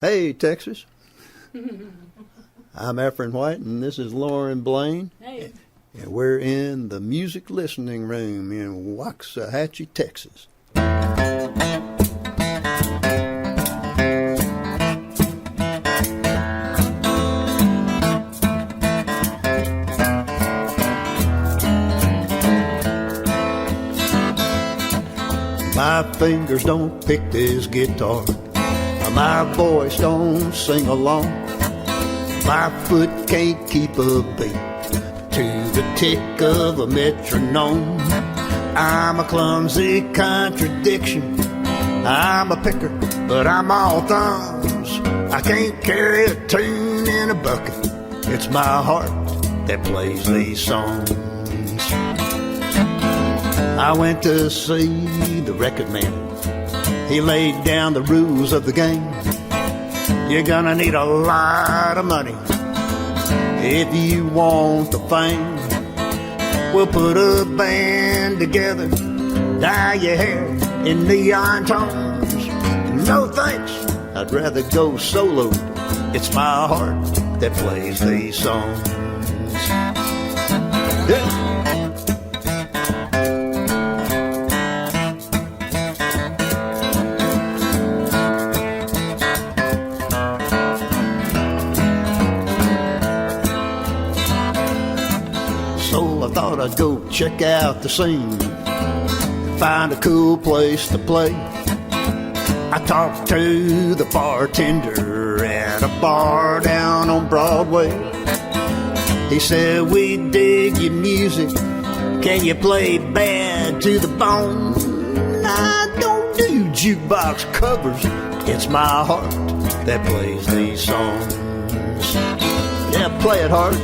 Hey, Texas. I'm Effron White, and this is Lauren Blaine. Hey. And we're in the music listening room in Waxahachie, Texas. My fingers don't pick this guitar. My voice don't sing along. My foot can't keep a beat to the tick of a metronome. I'm a clumsy contradiction. I'm a picker, but I'm all thumbs. I can't carry a tune in a bucket. It's my heart that plays these songs. I went to see the record man. He laid down the rules of the game. You're gonna need a lot of money if you want the fame. We'll put a band together, dye your hair in neon tones. No thanks, I'd rather go solo. It's my heart that plays these songs. Yeah. So I thought I'd go check out the scene, find a cool place to play. I talked to the bartender at a bar down on Broadway. He said, we dig your music, can you play bad to the bone? I don't do jukebox covers, it's my heart that plays these songs. Yeah, play it hard.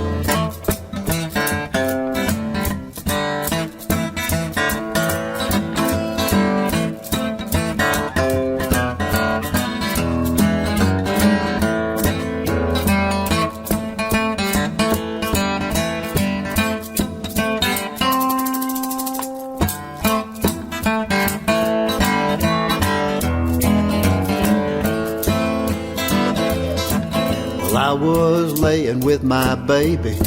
I was laying with my baby.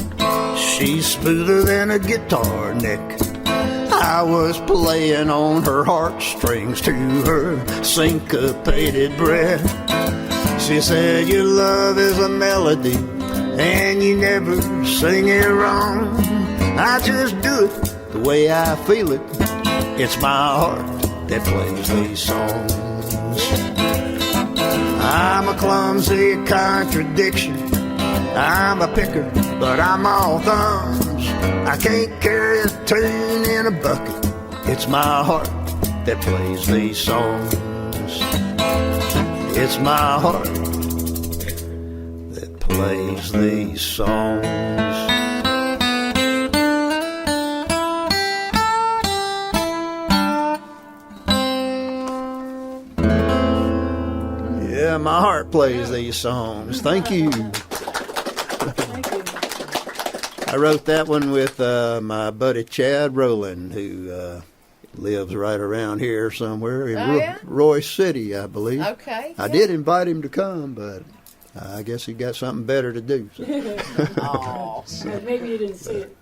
She's smoother than a guitar neck. I was playing on her heartstrings to her syncopated breath. She said, your love is a melody and you never sing it wrong. I just do it the way I feel it. It's my heart that plays these songs. I'm a clumsy contradiction. I'm a picker, but I'm all thumbs. I can't carry a tune in a bucket. It's my heart that plays these songs. It's my heart that plays these songs. Yeah, my heart plays these songs. Thank you. Thank you. I wrote that one with my buddy Chad Rowland, who lives right around here somewhere in Yeah? Roy City, I believe. Okay. I did invite him to come, but I guess he got something better to do. So. Oh, maybe you didn't see it.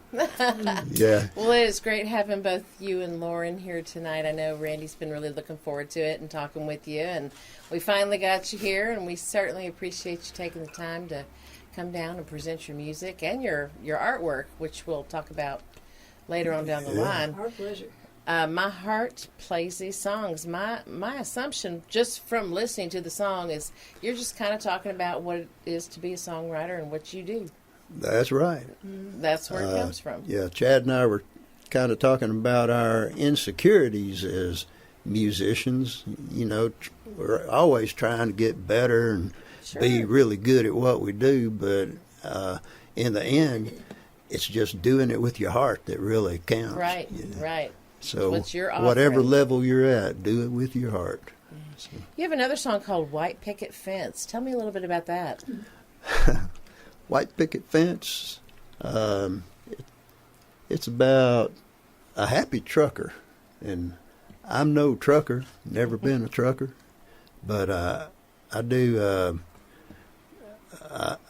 Yeah. Well, it's great having both you and Lauren here tonight. I know Randy's been really looking forward to it and talking with you, and we finally got you here, and we certainly appreciate you taking the time to come down and present your music and your artwork, which we'll talk about later on down the line. Our pleasure. My heart plays these songs. My assumption, just from listening to the song, is you're just kind of talking about what it is to be a songwriter and what you do. That's right. That's where it comes from. Yeah, Chad and I were kind of talking about our insecurities as musicians. You know, we're always trying to get better and be really good at what we do, but in the end, it's just doing it with your heart that really counts. Right, you know? right. So What you're whatever offering. level you're at, do it with your heart. So. You have another song called White Picket Fence. Tell me a little bit about that. White Picket Fence, it's about a happy trucker. And I'm no trucker, never been a trucker, but I do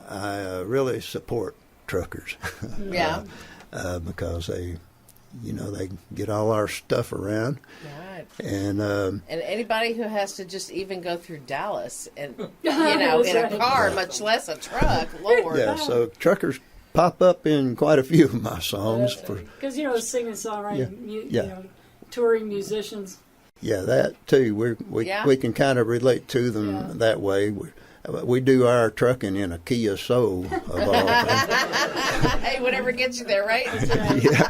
I really support truckers. Yeah. Because they get all our stuff around. Right. And anybody who has to just even go through Dallas and, That's in a right. car, much less a truck, Lord. yeah, so truckers pop up in quite a few of my songs. Because, singing, songwriting, Yeah. touring musicians. Yeah, that too. We can kind of relate to them that way. We do our trucking in a Kia Soul of all things. Hey, whatever gets you there, right? Yeah.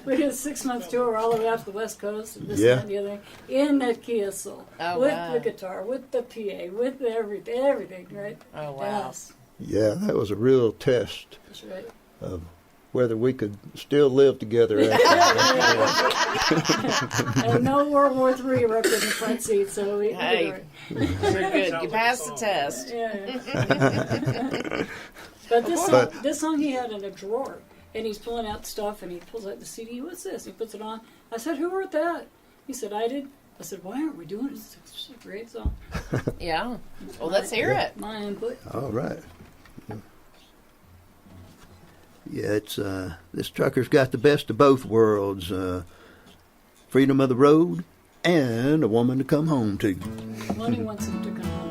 We did a 6-month tour all the way out to the West Coast, and this Yeah. and the other thing, in that Kia Soul, Oh, with wow. the guitar, with the PA, with everything, right? Oh, wow. Yes, Yeah, that was a real test that's right. of whether we could still live together after that. And no World War III were up in the front seat, so we Hey. did it. You're good. You passed the test. Yeah. But this song he had in a drawer, and he's pulling out stuff, and he pulls out the CD. What's this? He puts it on. I said, "Who wrote that?" He said, "I did." I said, "Why aren't we doing it? It's a great song." Yeah. Well, let's hear it. My input. All right. Yeah, it's this trucker's got the best of both worlds: freedom of the road and a woman to come home to. Lonnie wants him to come home.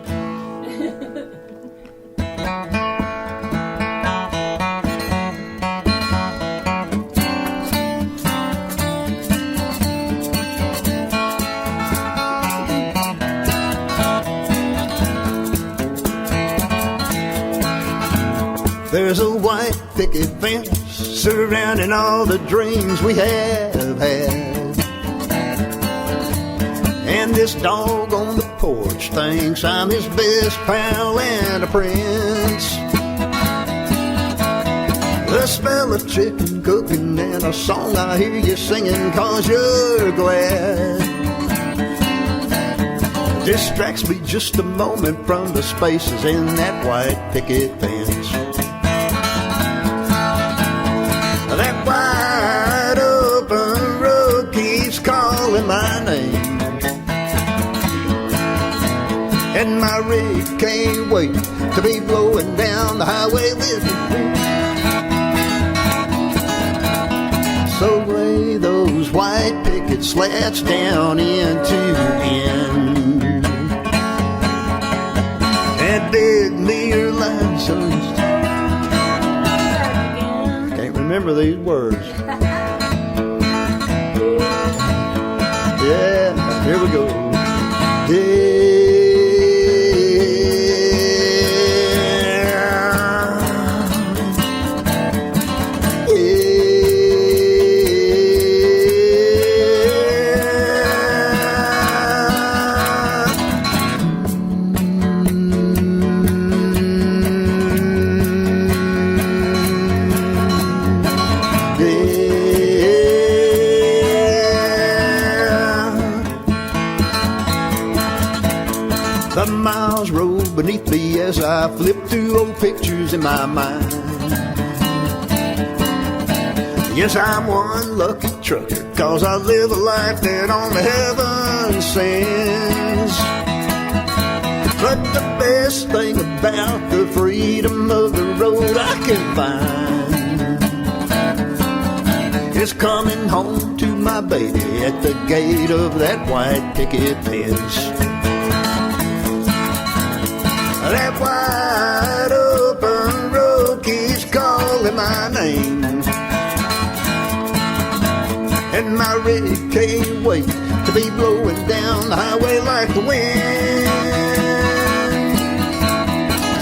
There's a white picket fence surrounding all the dreams we have had. And this dog on the porch thinks I'm his best pal and a prince. The smell of chicken cooking and a song I hear you singing 'cause you're glad distracts me just a moment from the spaces in that white picket fence. That wide open road keeps calling my name, and my rig can't wait to be blowing down the highway with you. So lay those white picket slats down into end, and dig me your license. Remember these words. Yeah, here we go. The miles roll beneath me as I flip through old pictures in my mind. Yes, I'm one lucky trucker, 'cause I live a life that only heaven sends. But the best thing about the freedom of the road I can find is coming home to my baby at the gate of that white picket fence. That wide open road keeps calling my name, and my rig can't wait to be blowing down the highway like the wind.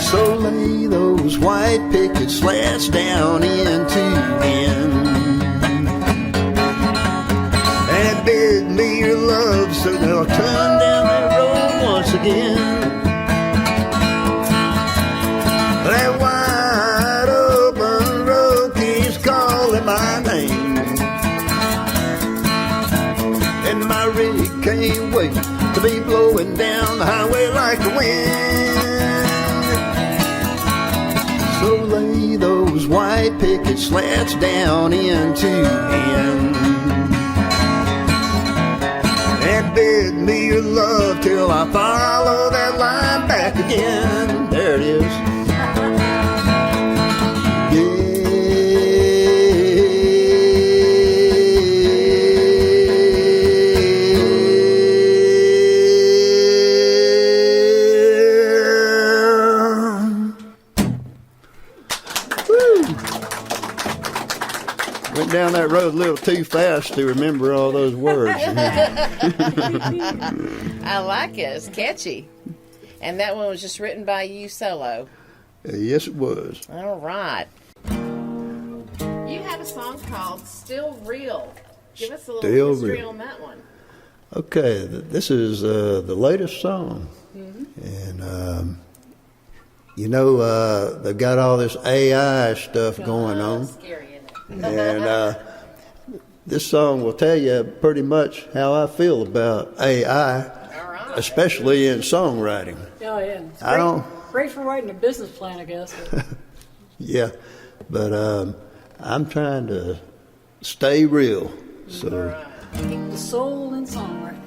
So lay those white picket slats down into end, and bid me your love so they'll turn down that road once again. That wide open road keeps calling my name, and my rig can't wait to be blowing down the highway like the wind. So lay those white picket slats down into end, and bid me your love till I follow that line back again. There it is. down that road a little too fast to remember all those words. I like it. It's catchy. And that one was just written by you solo. Yes, it was. All right. You have a song called Still Real. Give us a little history on that one. Okay, this is the latest song. And, they've got all this AI stuff going on. Scary, isn't it? And this song will tell you pretty much how I feel about AI, especially in songwriting. Oh, yeah. It's great for writing a business plan, I guess. Yeah, but I'm trying to stay real. So. Keep the soul in songwriting.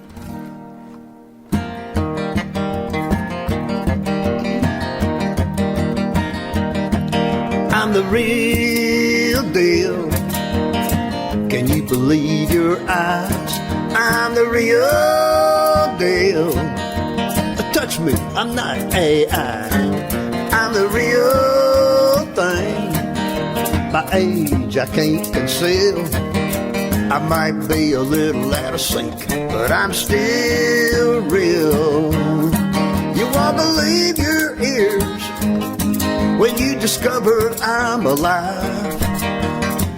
I'm the real deal. Can you believe your eyes? I'm the real deal. Touch me, I'm not AI. I'm the real thing. My age I can't conceal. I might be a little out of sync, but I'm still real. You won't believe your ears when you discover I'm alive.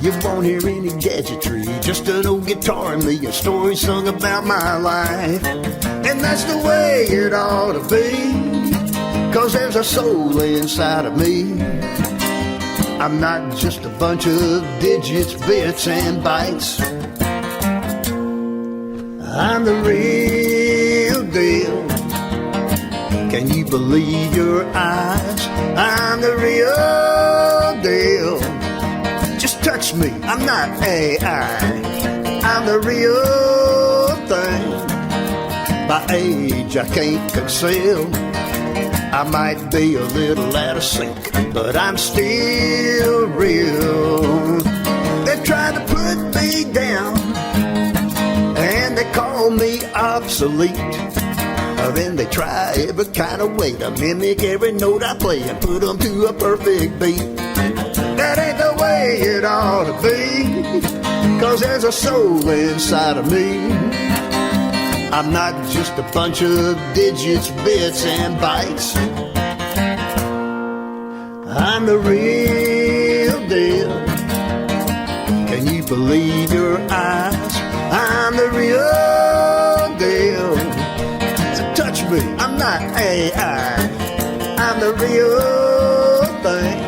You won't hear any gadgetry, just an old guitar and me, a story sung about my life. And that's the way it ought to be, 'cause there's a soul inside of me. I'm not just a bunch of digits, bits, and bytes. I'm the real deal. Can you believe your eyes? I'm the real deal. Just touch me, I'm not AI. I'm the real thing. My age I can't conceal. I might be a little out of sync, but I'm still real. They try to put me down, and they call me obsolete. Then they try every kind of way to mimic every note I play and put them to a perfect beat. That ain't the way it ought to be, 'cause there's a soul inside of me. I'm not just a bunch of digits, bits, and bytes. I'm the real deal. Can you believe your eyes? I'm the real deal. Touch me, I'm not AI. I'm the real thing.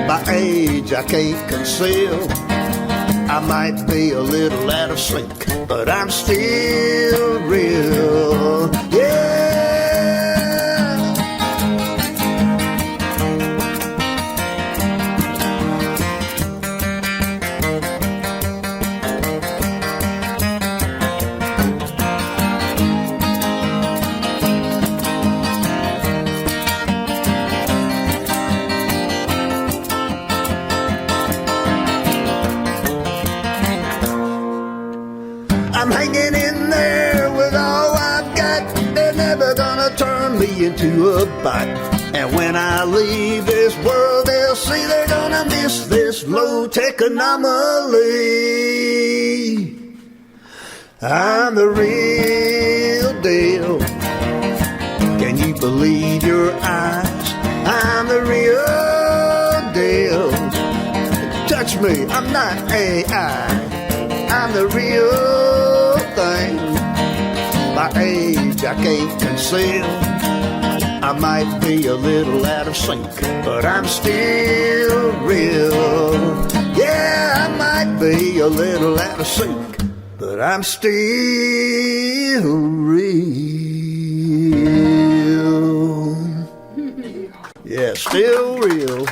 My age I can't conceal. I might be a little out of sync, but I'm still real. Yeah. I'm hanging in there with all I've got. They're never gonna turn me into a bot. And when I leave this world, they'll see they're gonna miss this low-tech anomaly. I'm the real deal. Can you believe your eyes? I'm the real deal. Touch me, I'm not AI. I'm the real thing. My age I can't conceal. I might be a little out of sync, but I'm still real. Yeah, I might be a little out of sync, but I'm still real. Yeah, still real.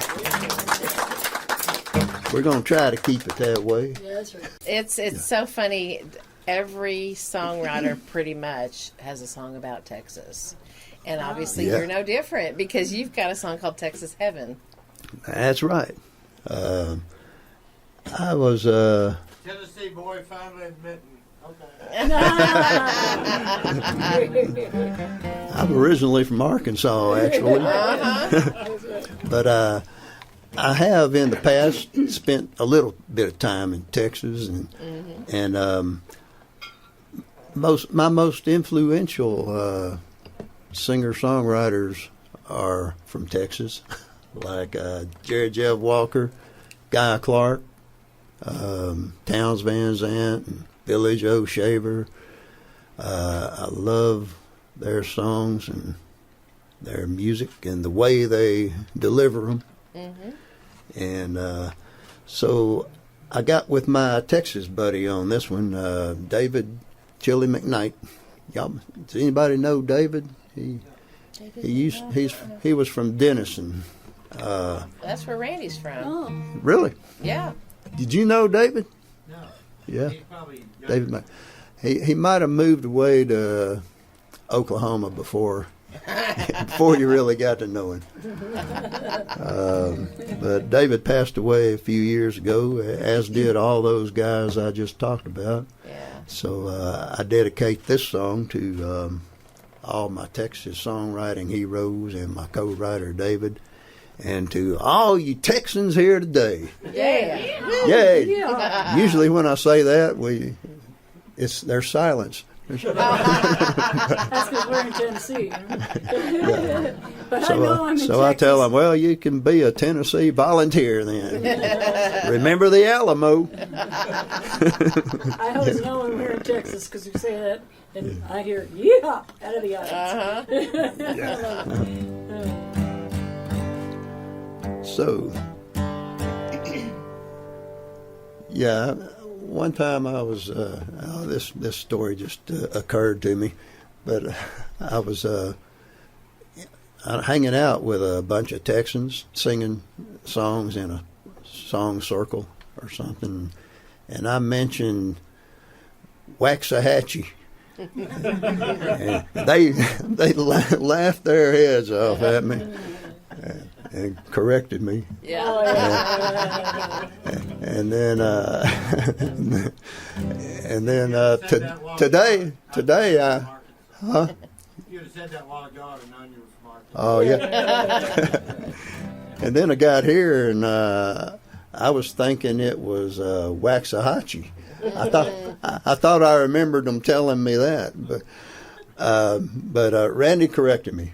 We're going to try to keep it that way. Yeah, that's right. It's so funny. Every songwriter pretty much has a song about Texas. And obviously you're no different because you've got a song called Texas Heaven. That's right. I was... Tennessee boy finally admitting. Okay. I'm originally from Arkansas, actually. But I have in the past spent a little bit of time in Texas, and my most influential singer-songwriters are from Texas, like Jerry Jeff Walker, Guy Clark, Towns Van Zandt, and Billy Joe Shaver. I love their songs and their music and the way they deliver them. And so I got with my Texas buddy on this one, David Chili McKnight. Y'all, does anybody know David? He was from Denison. That's where Randy's from. Oh, Really? Yeah. Did you know David? No. Yeah. He's probably David. He might have moved away to Oklahoma before you really got to know him. But David passed away a few years ago, as did all those guys I just talked about. Yeah. So I dedicate this song to all my Texas songwriting heroes and my co-writer David, and to all you Texans here today. Yeah. Yay! yeah. Usually when I say that, there's silence. That's because we're in Tennessee. But I know I'm in So I Texas. tell them, well, you can be a Tennessee volunteer then. Remember the Alamo. I always know when we're in Texas because you say that, and I hear "yeehaw" out of the audience. So, yeah, one time I was, this story just occurred to me, but I was hanging out with a bunch of Texans singing songs in a song circle or something, and I mentioned Waxahachie. And they laughed their heads off at me and corrected me. Yeah. And then today I You'd have said that a while ago, I'd have known you were from Arkansas. oh yeah. And then I got here and I was thinking it was Waxahachie. I thought I remembered them telling me that, but Randy corrected me.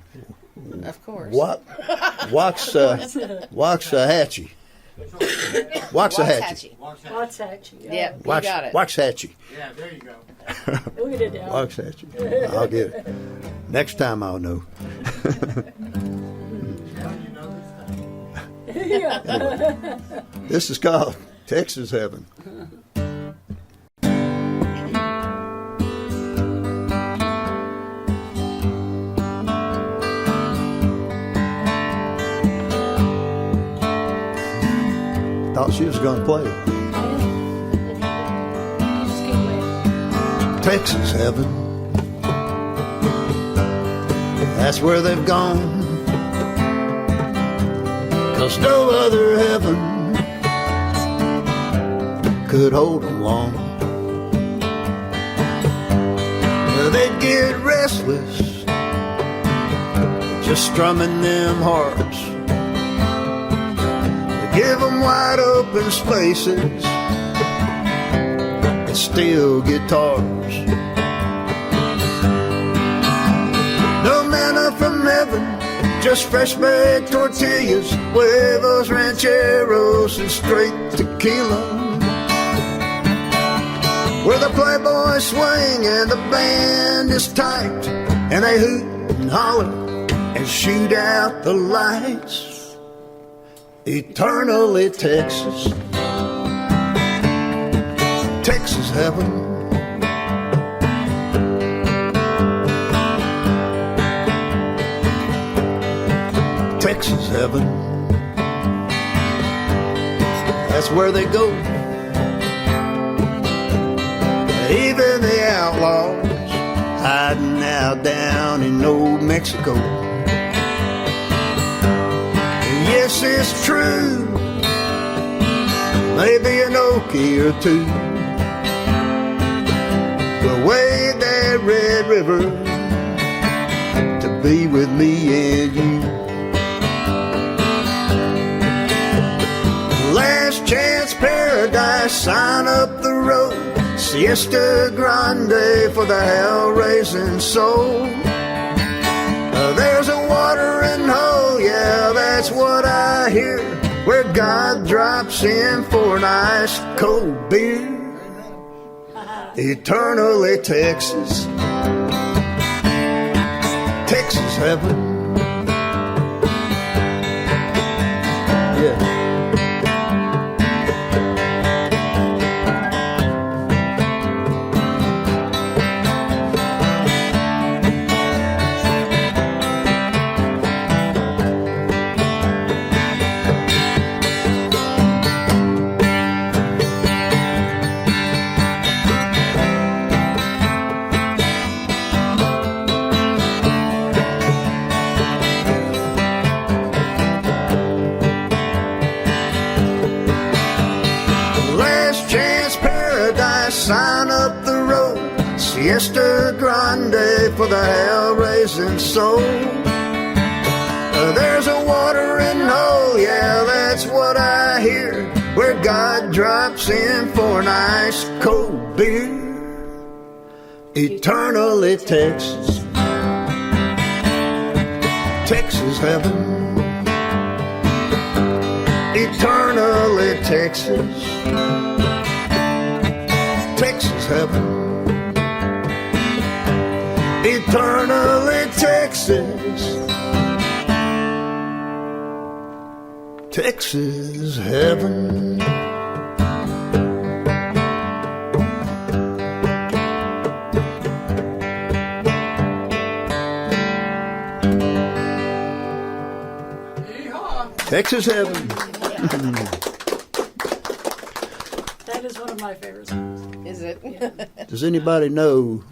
Of course. Waxahachie. Waxahachie. Waxahachie. Yeah, you got it. Waxahachie. Yeah, there you go. Look at it now. Waxahachie. I'll get it. Next time I'll know. Well, you know this thing. This is called Texas Heaven. Thought she was going to play it. Just keep waiting. Texas Heaven. That's where they've gone. 'Cause no other heaven could hold them long. They'd get restless just strumming them harps. Give them wide open spaces and steel guitars. No manna from heaven, just fresh baked tortillas, huevos rancheros, and straight tequila. Where the playboys swing and the band is tight, and they hoot and holler and shoot out the lights. Eternally Texas, Texas Heaven. Texas Heaven. That's where they go. Even the outlaws hiding out down in old Mexico. Yes, it's true. Maybe an Okie or two will wade that Red River to be with me and you. up the road. Siesta Grande for the hell-raising soul. There's a watering hole, yeah, that's what I hear, where God drops in for an ice cold beer. Eternally Texas, Texas heaven. Yeah. Sign up the road, Siesta Grande for the hell-raising soul. There's a watering hole, yeah, that's what I hear, where God drops in for an ice cold beer. Eternally Texas, Texas heaven. Eternally Texas, Texas heaven. Eternally Texas, Texas heaven. Yeehaw! Texas heaven. That is one of my favorite songs. Is it? Yeah. Does anybody know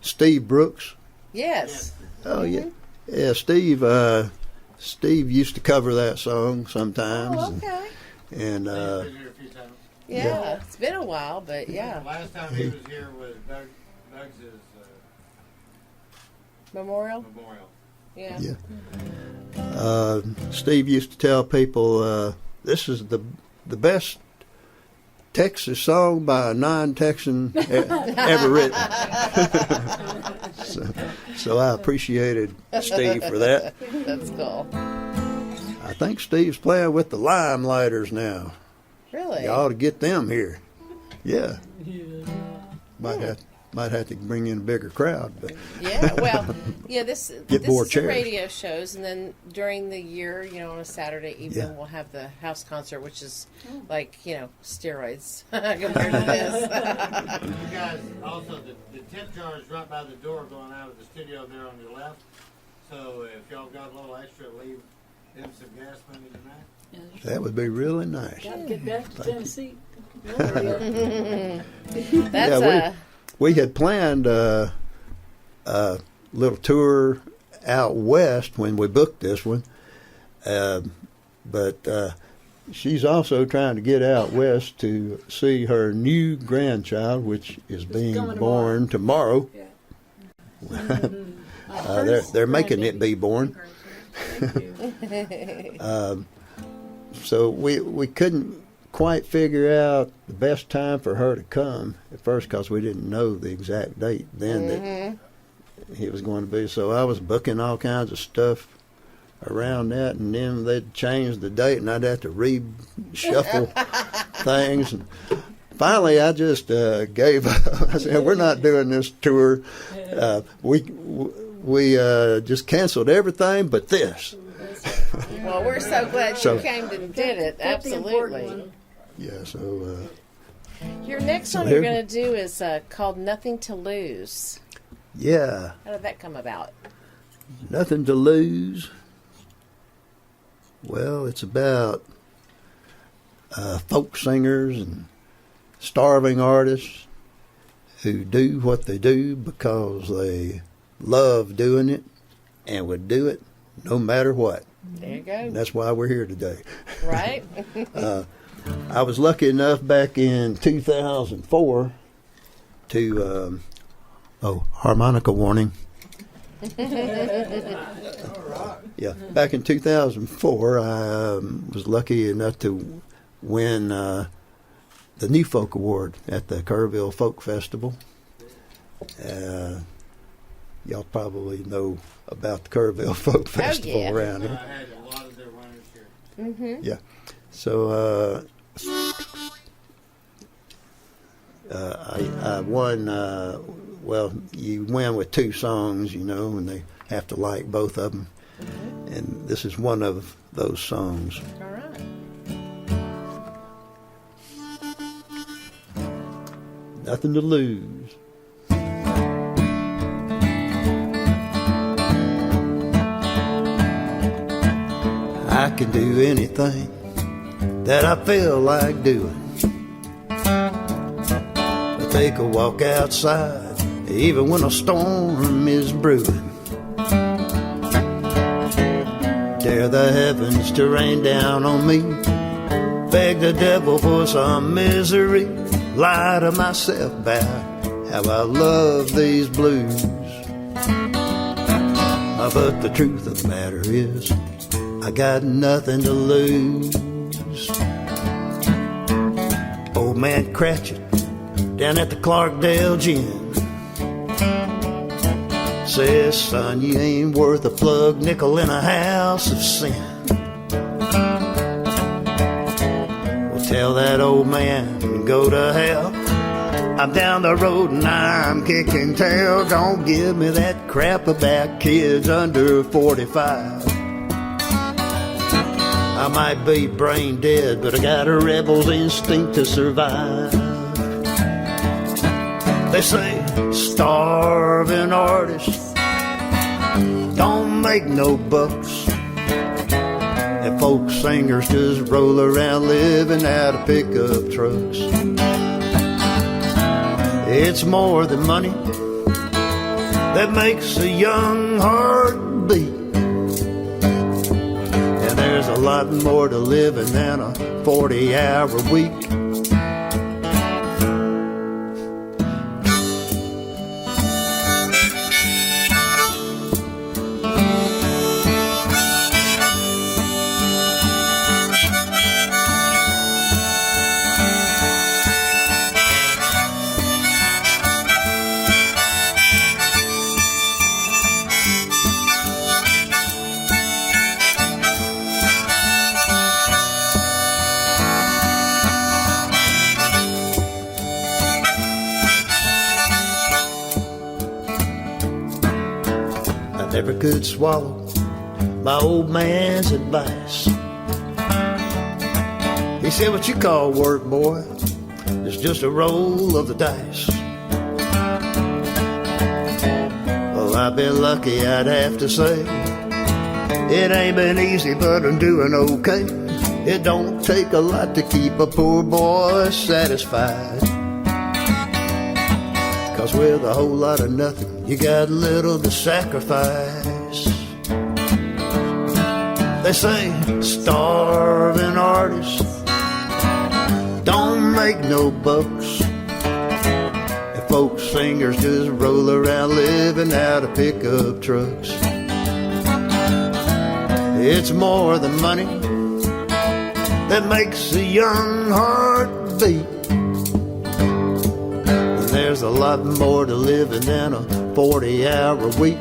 Steve Brooks? Yes. Oh yeah, yeah. Steve used to cover that song sometimes, Oh, okay. and He's been here a few times. Yeah, it's been a while, but yeah. The last time he was here was Doug's Memorial? memorial. Yeah. yeah. Steve used to tell people this is the best Texas song by a non-Texan ever written. so I appreciated Steve for that. That's cool. I think Steve's playing with the Limelighters now. Really? You ought to get them here. Yeah. Yeah. Might have to bring in a bigger crowd, but Yeah, well, yeah, this Get more is the chairs. radio shows, and then during the year, on a Saturday evening, Yeah. we'll have the house concert, which is like, steroids compared to this. You guys, also, the tip jar is right by the door going out of the studio there on your left. So if y'all got a little extra, leave them some gas money tonight. Yeah. that would be really nice. Gotta get back to Tennessee. That's We had planned a little tour out west when we booked this one, but she's also trying to get out west to see her new grandchild, which is being coming born tomorrow. Yeah. They're making it be born. Thank you. So we couldn't quite figure out the best time for her to come at first because we didn't know the exact date then that he was going to be. So I was booking all kinds of stuff around that, and then they'd change the date, and I'd have to reshuffle things. And finally, I just gave up. I said, "We're not doing this tour. We just canceled everything but this." well, we're so glad So- you came and did it. That's the important Absolutely. one. Yeah. So Your next So song here- you're going to do is called Nothing to Lose. yeah, How did that come about? nothing to lose. Well, it's about folk singers and starving artists who do what they do because they love doing it and would do it no matter what. There you And go. that's why we're here today. Right? I was lucky enough back in 2004 to, harmonica warning. Yeah, back in 2004, I was lucky enough to win the the New Folk Award at the Kerrville Folk Festival. Y'all probably know about the Kerrville Folk Festival around here. I had a lot of their winners here. Mm-hmm. Yeah. So I won. Well, you win with 2 songs, you know, and they have to like both of them. Mm-hmm. And this is one of those songs. All right. Nothing to lose. I can do anything that I feel like doing. I take a walk outside, even when a storm is brewing. Dare the heavens to rain down on me. Beg the devil for some misery. Lie to myself about how I love these blues. But the truth of the matter is, I got nothing to lose. Old man Cratchit down at the Clarkdale Gym says, son, you ain't worth a plug nickel in a house of sin. Well, tell that old man to go to hell. I'm down the road and I'm kicking tail. Don't give me that crap about kids under 45. I might be brain dead, but I got a rebel's instinct to survive. They say starving artists don't make no bucks, and folk singers just roll around living out of pickup trucks. It's more than money that makes a young heart beat. And there's a lot more to living than a 40-hour week. Never could swallow my old man's advice. He said, what you call work, boy, is just a roll of the dice. Well, I've been lucky, I'd have to say. It ain't been easy, but I'm doing okay. It don't take a lot to keep a poor boy satisfied. 'Cause with a whole lot of nothing, you got little to sacrifice. They say starving artists don't make no bucks, and folk singers just roll around living out of pickup trucks. It's more than money that makes a young heart beat. There's a lot more to living than a 40-hour week.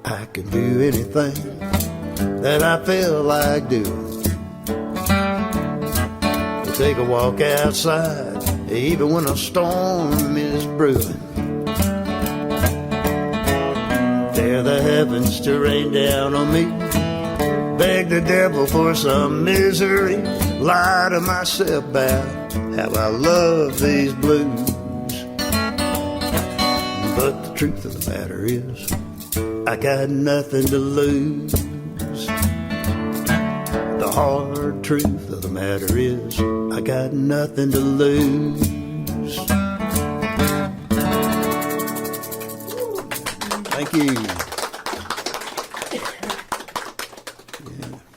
I can do anything that I feel like doing. We'll take a walk outside, even when a storm is brewing. Dare the heavens to rain down on me. Beg the devil for some misery. Lie to myself about how I love these blues. But the truth of the matter is, I got nothing to lose. The hard truth of the matter is, I got nothing to lose. Thank you.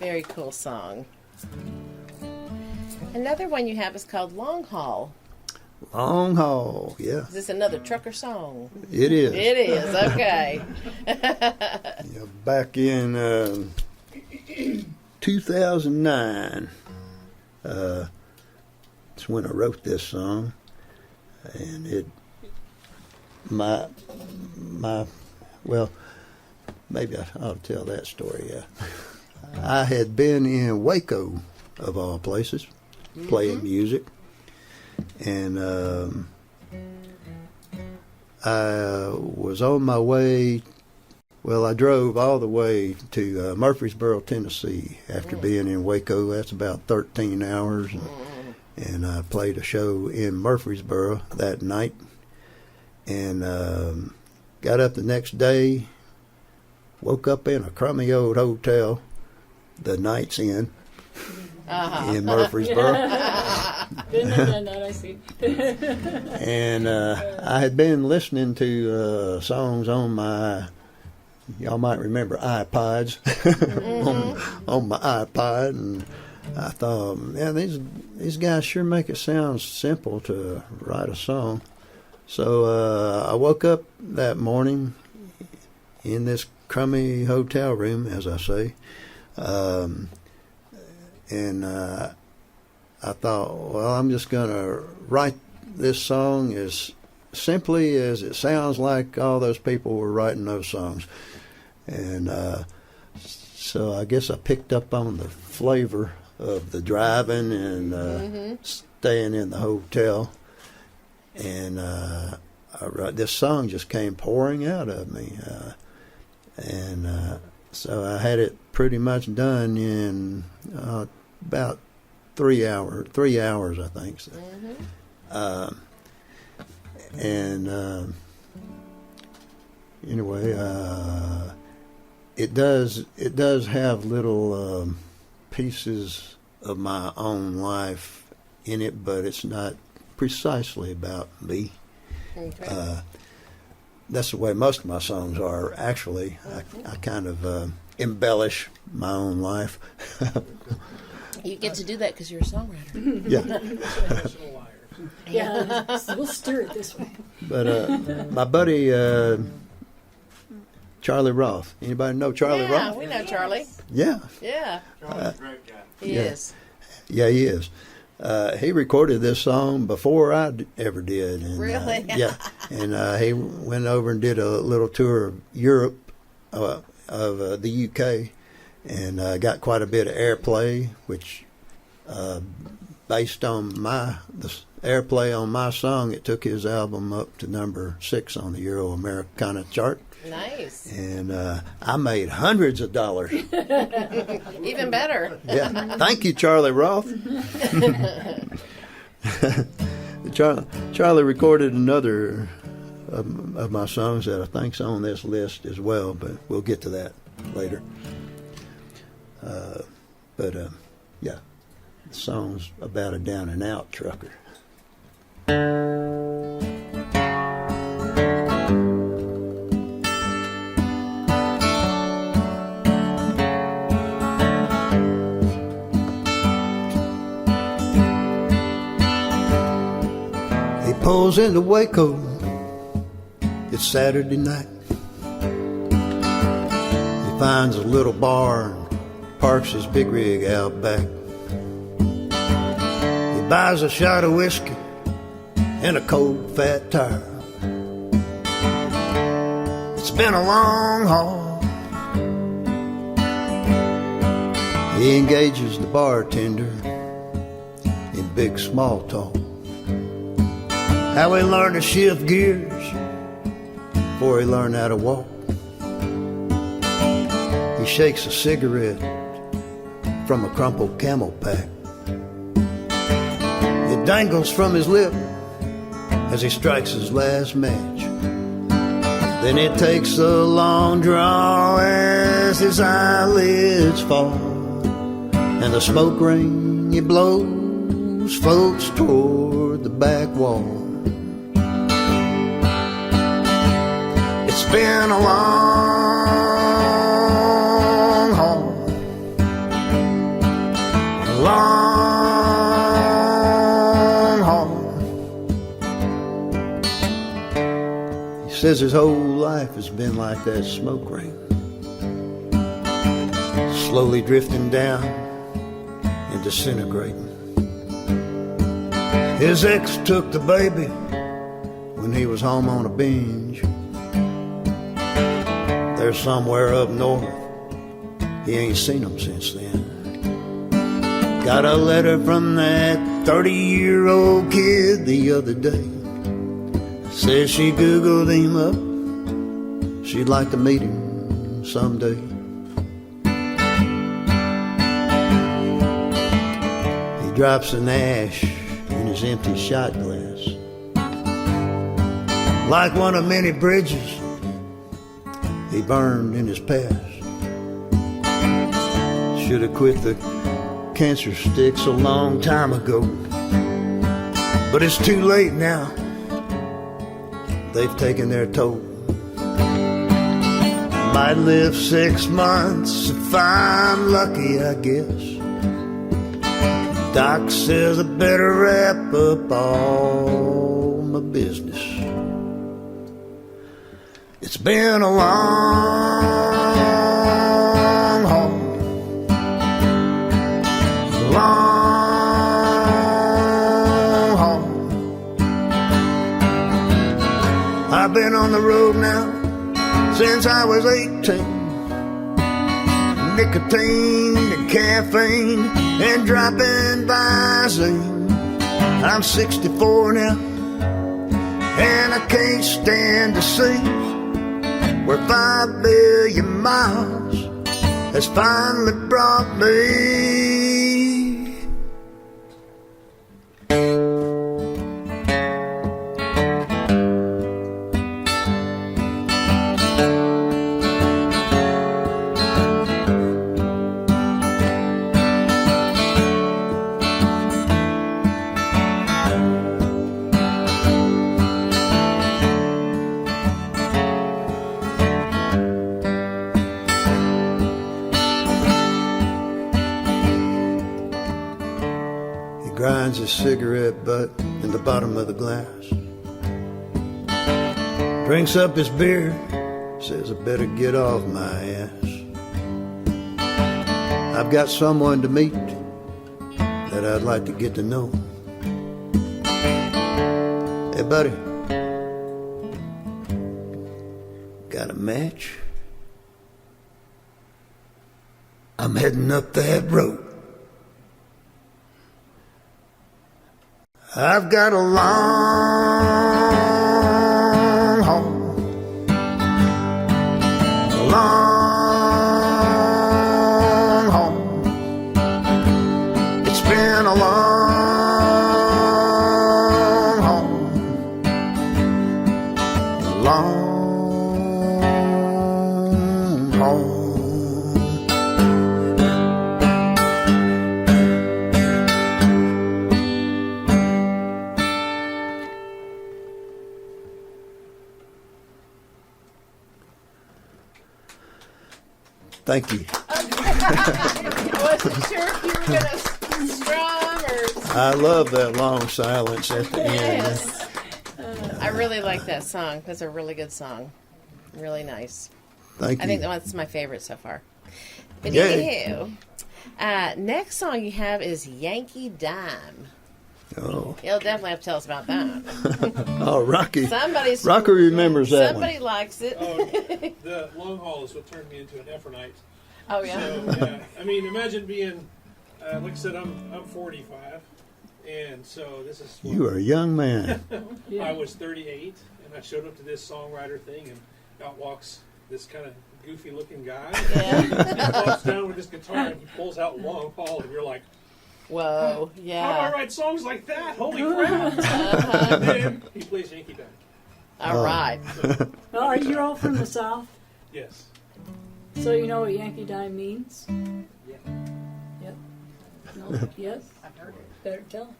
Very cool song. Another one you have is called Long Haul. Long Haul, yeah. Is this another trucker song? It is. It is, okay. Yeah, back in 2009, It's when I wrote this song, and well, maybe I ought to tell that story. I had been in Waco, of all places, playing music, and I was on my way. Well, I drove all the way to Murfreesboro, Tennessee, after being in Waco. That's about 13 hours, and I played a show in Murfreesboro that night, and got up the next day, woke up in a crummy old hotel, the Night's Inn, in Murfreesboro. Been there, done that, I see. And I had been listening to songs on my, y'all might remember iPods, on my iPod, and I thought, man, these guys sure make it sound simple to write a song. So I woke up that morning in this crummy hotel room, as I say, and I thought, well, I'm just going to write this song as simply as it sounds like all those people were writing those songs. And so I guess I picked up on the flavor of the driving and staying in the hotel. And this song just came pouring out of me. So I had it pretty much done in about 3 hours, I think. So. Anyway, it does have little pieces of my own life in it, but it's not precisely about me. Okay. That's the way most of my songs are. Actually, I kind of embellish my own life. You get to do that because you're a songwriter. Yeah, we'll steer it this way. But my buddy Charlie Roth. Anybody know Charlie Roth? Yeah, we know Charlie. Yeah. Yeah. Charlie's a great guy. He is. Yeah, he is. He recorded this song before I ever did. And, really? Yeah. And he went over and did a little tour of Europe, of the UK, and got quite a bit of airplay, which based on the airplay on my song, it took his album up to number 6 on the Euro Americana chart. Nice. And I made hundreds of dollars. Even better. Yeah. Thank you, Charlie Roth. Charlie recorded another of my songs that I think's on this list as well, but we'll get to that later. Yeah, the song's about a down and out trucker. He pulls into Waco. It's Saturday night. He finds a little bar and parks his big rig out back. He buys a shot of whiskey and a cold fat tire. It's been a long haul. He engages the bartender in big small talk. How he learned to shift gears before he learned how to walk. He shakes a cigarette from a crumpled Camel pack. It dangles from his lip as he strikes his last match. Then he takes a long draw as his eyelids fall, and the smoke ring he blows floats toward the back wall. It's been a long haul, a long haul. He says his whole life has been like that smoke ring, slowly drifting down and disintegrating. His ex took the baby when he was home on a binge. They're somewhere up north. He ain't seen them since then. Got a letter from that 30-year-old kid the other day. Says she Googled him up. She'd like to meet him someday. He drops an ash in his empty shot glass. Like one of many bridges he burned in his past. Should have quit the cancer sticks a long time ago, but it's too late now. They've taken their toll. Might live 6 months if I'm lucky, I guess. Doc says I better wrap up all my business. It's been a long haul, long haul. I've been on the road now since I was 18. Nicotine and caffeine and dropping Visine. I'm 64 now, and I can't stand to see where 5 billion miles has finally brought me. Grinds his cigarette butt in the bottom of the glass. Drinks up his beer, says I better get off my ass. I've got someone to meet that I'd like to get to know. Hey buddy, got a match? I'm heading up that road. I've got a long haul, a long haul. It's been a long haul, a long haul. Thank you. I wasn't sure if you were going to strum or... I love that long silence at the end. Yes. I really like that song. That's a really good song. Really nice. Thank you. I think that's my favorite so far. But Yay. anywho, next song you have is Yankee Dime. Oh, You'll definitely have to tell us about that. oh, Rocky. Somebody's Rocky remembers that Somebody one. likes it. Oh, the long haul is what turned me into an Effronite. Oh, yeah. So, yeah, I mean, imagine being, like I said, I'm 45, and so this is. You are a young man. I was 38, and I showed up to this songwriter thing, and out walks this kind of goofy-looking guy. Yeah. He walks down with his guitar, and he pulls out long haul, and you're like, Whoa, how do I yeah. write songs like that? Holy crap! And then he plays Yankee Dime. All right. Well, are you all from the South? Yes. So you know what Yankee Dime means? Yeah. Yep. No? Yes? I've heard it. Better tell.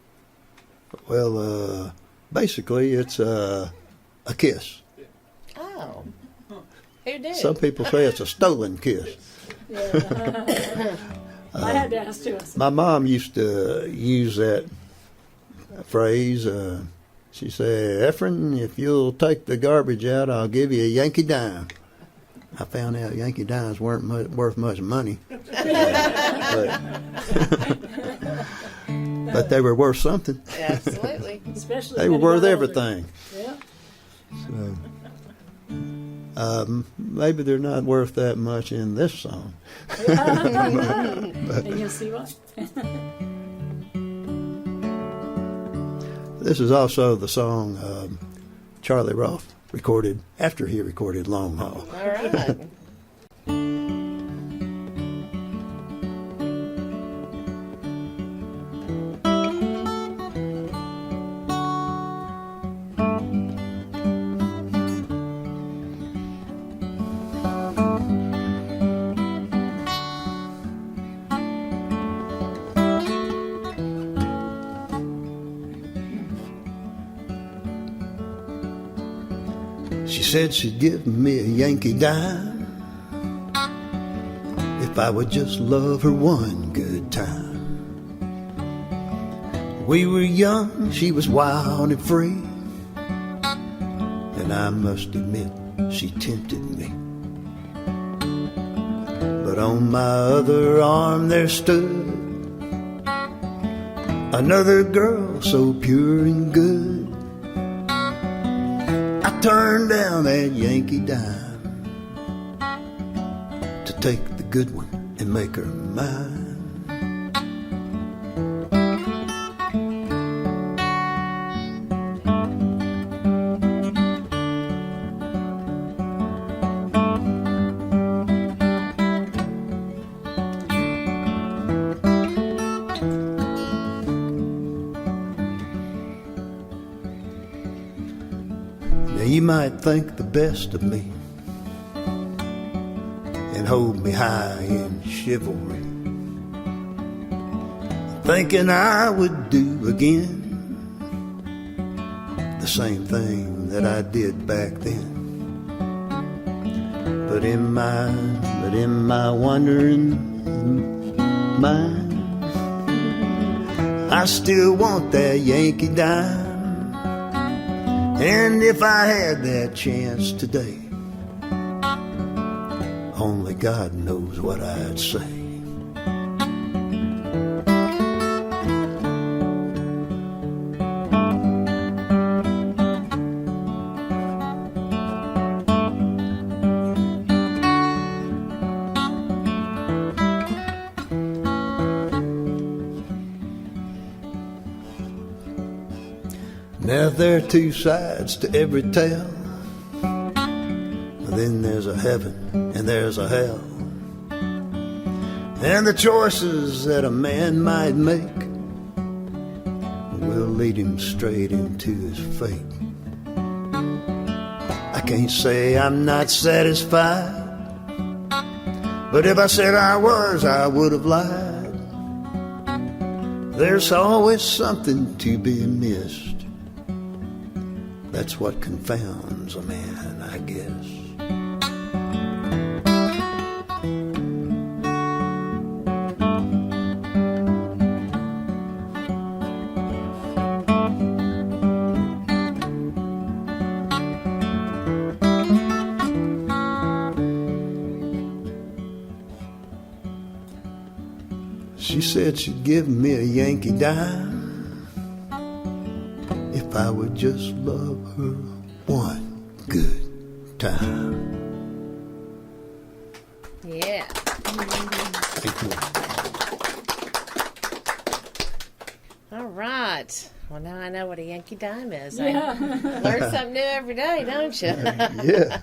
Well, basically, it's a kiss. Oh. Who did? Some people say it's a stolen kiss. Yeah. I had to ask too. I said, My mom used to use that phrase. She said, Effron, if you'll take the garbage out, I'll give you a Yankee dime. I found out Yankee dimes weren't worth much money. but they were worth something. Absolutely. Especially They were when he worth got older. everything. Yeah. So, maybe they're not worth that much in this song. And you'll see why. This is also the song Charlie Roth recorded after he recorded Long Haul. All right. She said she'd give me a Yankee dime if I would just love her one good time. We were young, she was wild and free, and I must admit she tempted me. But on my other arm there stood another girl so pure and good. I turned down that Yankee dime to take the good one and make her mine. Now you might think the best of me and hold me high in chivalry, thinking I would do again the same thing that I did back then. But in my wandering mind, I still want that Yankee dime. And if I had that chance today, only God knows what I'd say. Now there are two sides to every tale. Then there's a heaven and there's a hell. And the choices that a man might make will lead him straight into his fate. I can't say I'm not satisfied, but if I said I was, I would have lied. There's always something to be missed. That's what confounds a man, I guess. She said she'd give me a Yankee dime if I would just love her one good time. Yeah. Thank you. All right. Well, now I know what a Yankee dime is. Yeah. I learn something new every day, don't you? Yeah.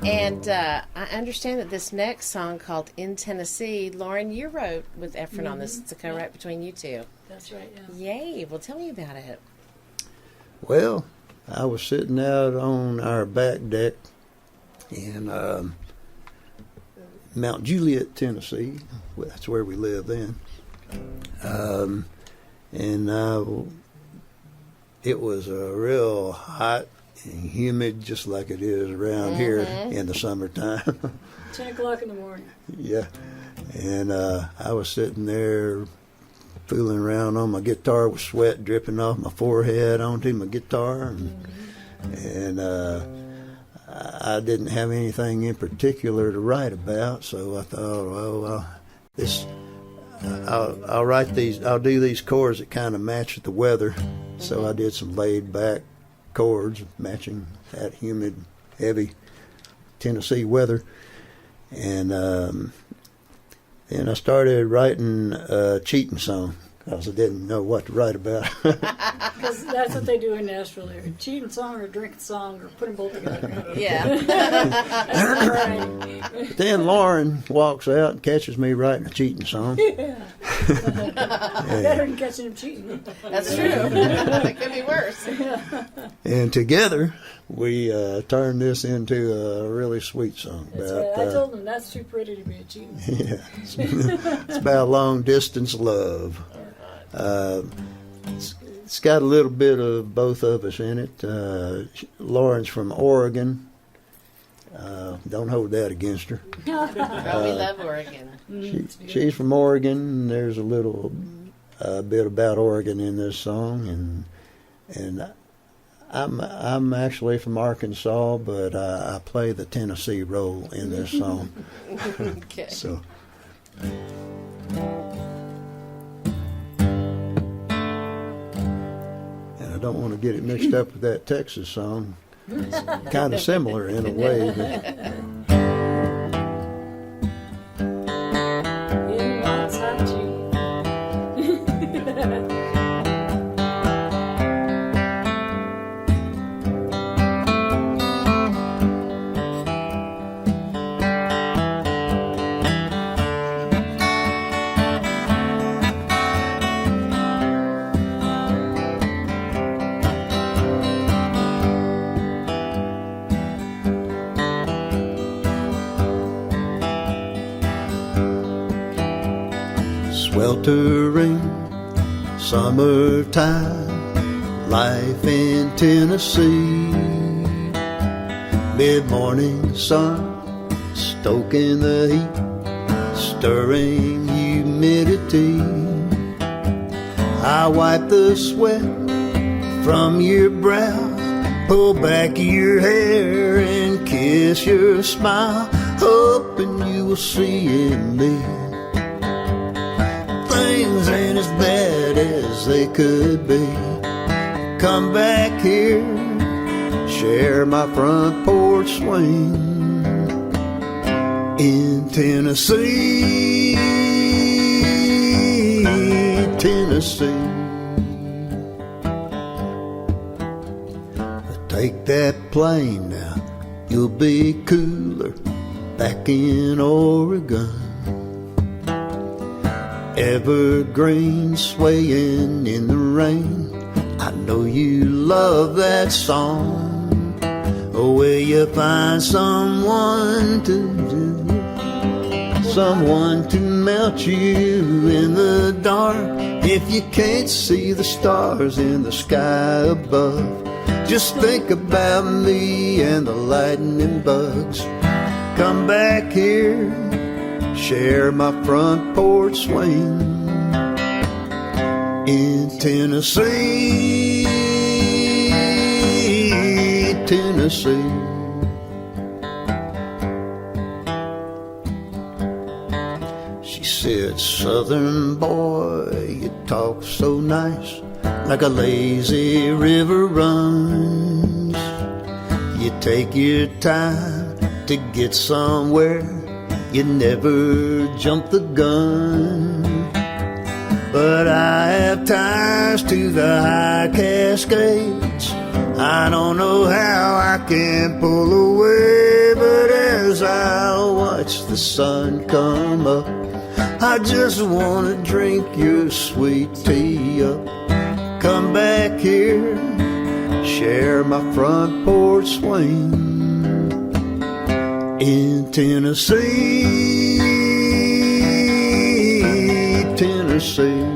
And I understand that this next song called In Tennessee, Lauren, you wrote with Effron on this. It's a co-write between you two. That's right, yeah. Yay. Well, tell me about it. Well, I was sitting out on our back deck in Mount Juliet, Tennessee. That's where we lived then. It was a real hot and humid, just like it is around here in the summertime. 10 o'clock in the morning. Yeah. And I was sitting there fooling around on my guitar with sweat dripping off my forehead onto my guitar. And I didn't have anything in particular to write about, so I thought, I'll write these. I'll do these chords that kind of match the weather. So I did some laid back chords matching that humid, heavy Tennessee weather, and then I started writing a cheating song because I didn't know what to write about. Because that's what they do in Nashville. There, cheating song or drinking song or put them both together. Yeah. That's right. But then Lauren walks out and catches me writing a cheating song. Yeah. Better than catching him cheating. That's true. It could be worse. And together we turned this into a really sweet song. That's About, right. I told them that's too pretty to be a cheating. yeah, it's about long distance love. It's got a little bit of both of us in it. Lauren's from Oregon. Don't hold that against her. Oh, we love Oregon. She's from Oregon. There's a little bit about Oregon in this song, and I'm actually from Arkansas, but I play the Tennessee role in this song. Okay. So. And I don't want to get it mixed up with that Texas song. It's kind of similar in a way. But In Waxahachie. sweltering summertime life in Tennessee. Mid-morning sun stoking the heat, stirring humidity. I wipe the sweat from your brow, pull back your hair and kiss your smile, hoping you will see in me things ain't as bad as they could be. Come back here, share my front porch swing in Tennessee, Tennessee. Take that plane now, you'll be cooler back in Oregon. Evergreen swaying in the rain, I know you love that song. Oh, will you find someone to melt you in the dark? If you can't see the stars in the sky above, just think about me and the lightning bugs. Come back here, share my front porch swing in Tennessee, Tennessee. She said, Southern boy, you talk so nice, like a lazy river runs. You take your time to get somewhere, you never jump the gun. But I have ties to the high Cascades, I don't know how I can pull away. But as I watch the sun come up, I just want to drink your sweet tea up. Come back here, share my front porch swing in Tennessee, Tennessee.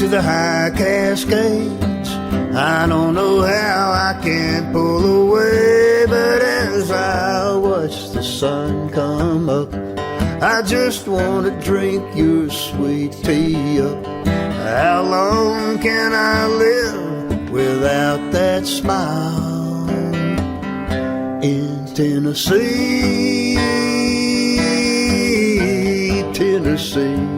to the high Cascades. I don't know how I can pull away, but as I watch the sun come up, I just want to drink your sweet tea up. How long can I live without that smile in Tennessee, Tennessee?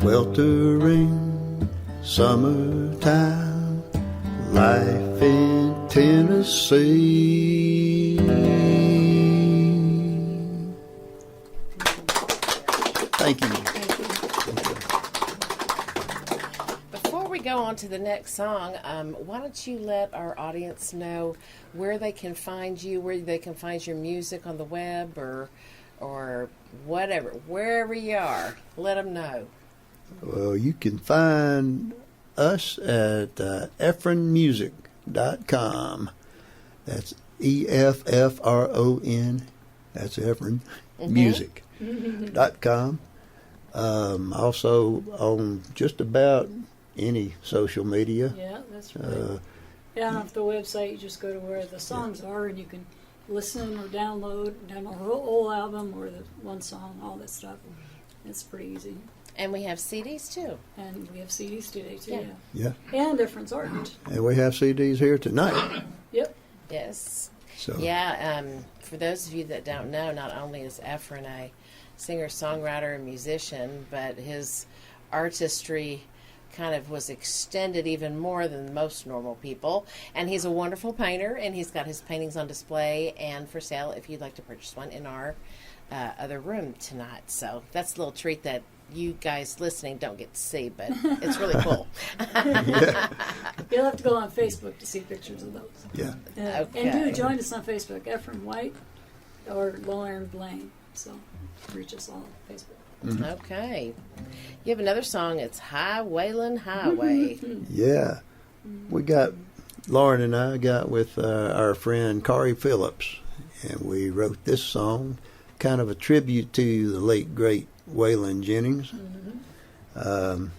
Sweltering summertime, life in Tennessee. Thank you. Before we go on to the next song, why don't you let our audience know where they can find you, where they can find your music on the web or whatever, wherever you are. Let them know. Well, you can find us at effronmusic.com. That's EFFRON. That's Effron. Music.com. Also on just about any social media. Yeah, that's right. Down off the website, you just go to where the songs are, and you can listen or download the whole album or the one song, all that stuff. It's pretty easy. And we have CDs too. And we have CDs today too. Yeah. And Effron's Art. And we have CDs here tonight. Yep. Yes. So Yeah, for those of you that don't know, not only is Effron a singer, songwriter, and musician, but his artistry kind of was extended even more than most normal people. And he's a wonderful painter, and he's got his paintings on display and for sale if you'd like to purchase one in our other room tonight. So that's a little treat that you guys listening don't get to see, but it's really cool. You'll have to go on Facebook to see pictures of those. yeah. Okay. And do join us on Facebook, Effron White or Lauren Blaine. So reach us all on Facebook. Okay. You have another song. It's Highwayland Highway. Yeah. We got, Lauren and I got with our friend Corey Phillips, and we wrote this song, kind of a tribute to the late, great Waylon Jennings. And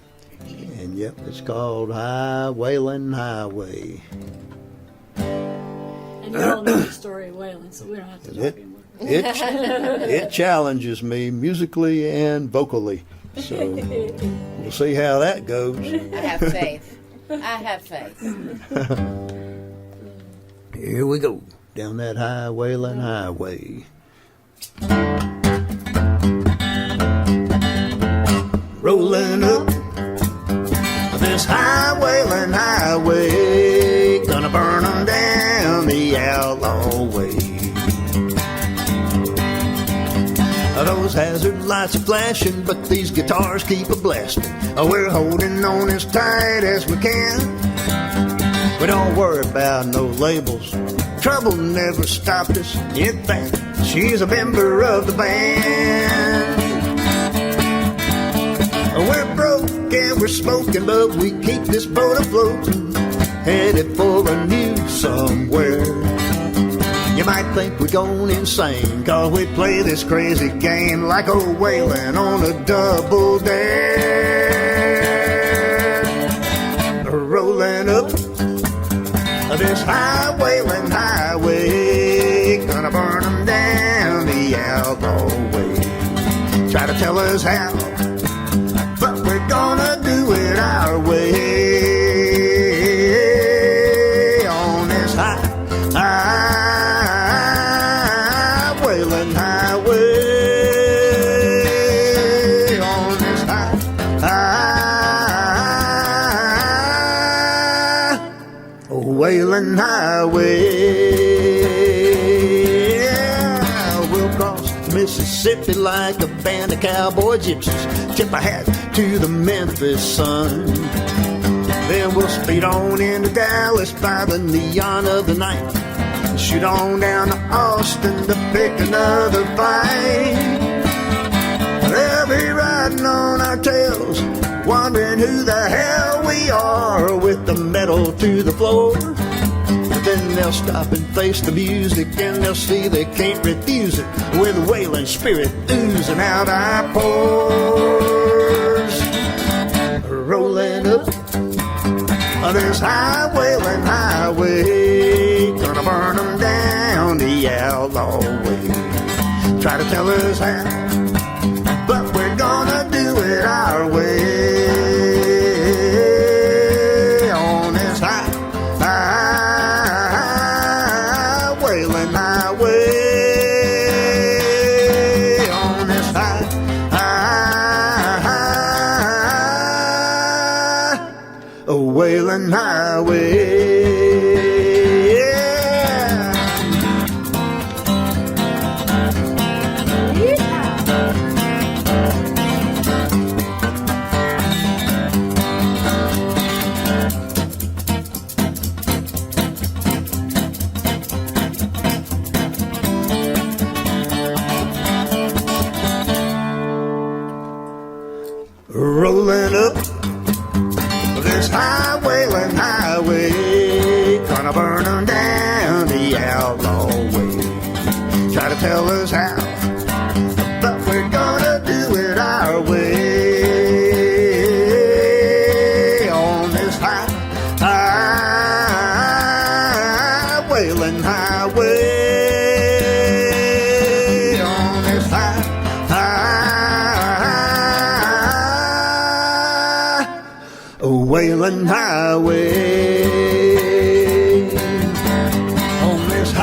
yep, it's called Highwayland Highway. And you all know the story of Waylon, so we don't have to talk anymore. It challenges me musically and vocally. So we'll see how that goes. I have faith. I have faith. Here we go, down that Highwayland Highway. Rolling up this Highwayland Highway, gonna burn 'em down the outlaw way. Those hazard lights are flashing, but these guitars keep a blasting. We're holding on as tight as we can. We don't worry about no labels. Trouble never stopped us. In fact, she's a member of the band. We're broke and we're smoking, but we keep this boat afloat, headed for a new somewhere. You might think we're going insane, 'cause we play this crazy game like old Waylon on a double dare. Rolling up this Highwayland Highway, gonna burn 'em down the outlaw way. Try to tell us how, but we're gonna do it our way. On this Highwayland Highway, on this Highwayland Highway. We'll cross Mississippi like a band of cowboy gypsies, tip a hat to the Memphis sun. Then we'll speed on into Dallas by the neon of the night, shoot on down to Austin to pick another fight. They'll be riding on our tails, wondering who the hell we are, with the metal to the floor. Then they'll stop and face the music, and they'll see they can't refuse it. With wailing spirit oozing out our pores, rolling up this highwayling highway, gonna burn them down the outlaw way. Try to tell us how, but we're gonna do it our way. On this highwayling highway, on this wailing highway. Rolling up this highwayling highway, gonna burn them down the outlaw way. Try to tell us how, but we're gonna do it our way. On this highwayling highway, on this wailing highway, on this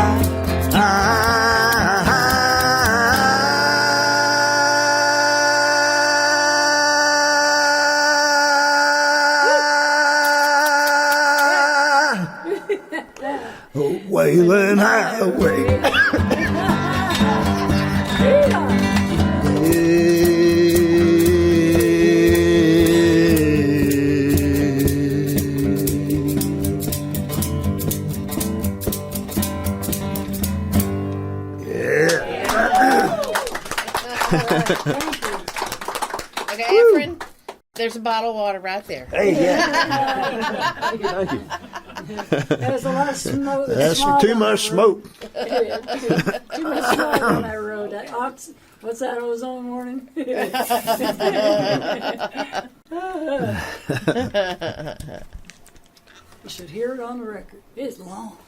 wailing highway. Okay, Effron, there's a bottle of water right there. Hey, yeah. Thank you. There was a lot of smoke. That's too much smoke. Too much smoke on that road. What's that, ozone warning? You should hear it on the record. It's long.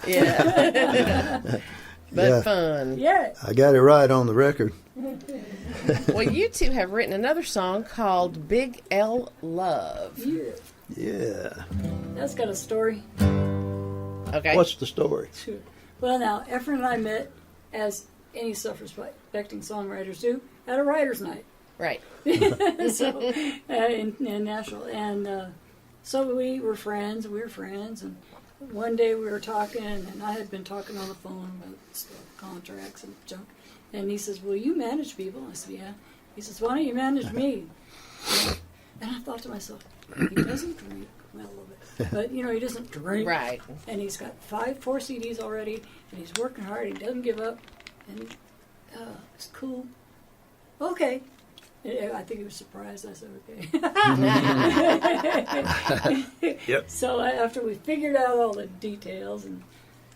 Yeah. But Yeah. fun. Yeah. I got it right on the record. Well, you two have written another song called Big L Love. Yeah. Yeah. That's got a story. Okay. What's the story? Sure. Well, now, Effron and I met, as any self-respecting songwriters do, at a writer's night. Right. So, in Nashville. And so we were friends, and one day we were talking, and I had been talking on the phone about stuff, contracts and junk. And he says, "Well, you manage people." I said, "Yeah." He says, "Why don't you manage me?" And I thought to myself, he doesn't drink, well, a little bit, but he doesn't drink. Right. And he's got 4 CDs already, and he's working hard. He doesn't give up, and it's cool. Okay. And I think he was surprised. I said, "Okay." Yep. So after we figured out all the details, and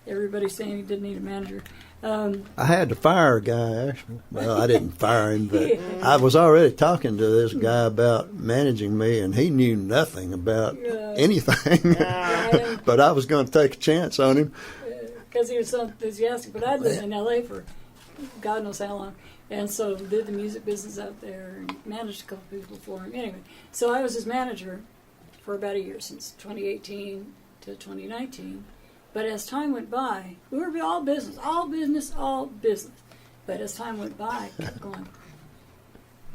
everybody's saying he didn't need a manager. I had to fire a guy, actually. Well, I didn't fire him, but I was already talking to this guy about managing me, and he knew nothing about anything. But I was going to take a chance on him. Because he was so enthusiastic. But I'd lived in L.A. for God knows how long. And so did the music business out there and managed a couple people for him. Anyway, so I was his manager for about a year, since 2018 to 2019. But as time went by, we were all business. But as time went by, I kept going,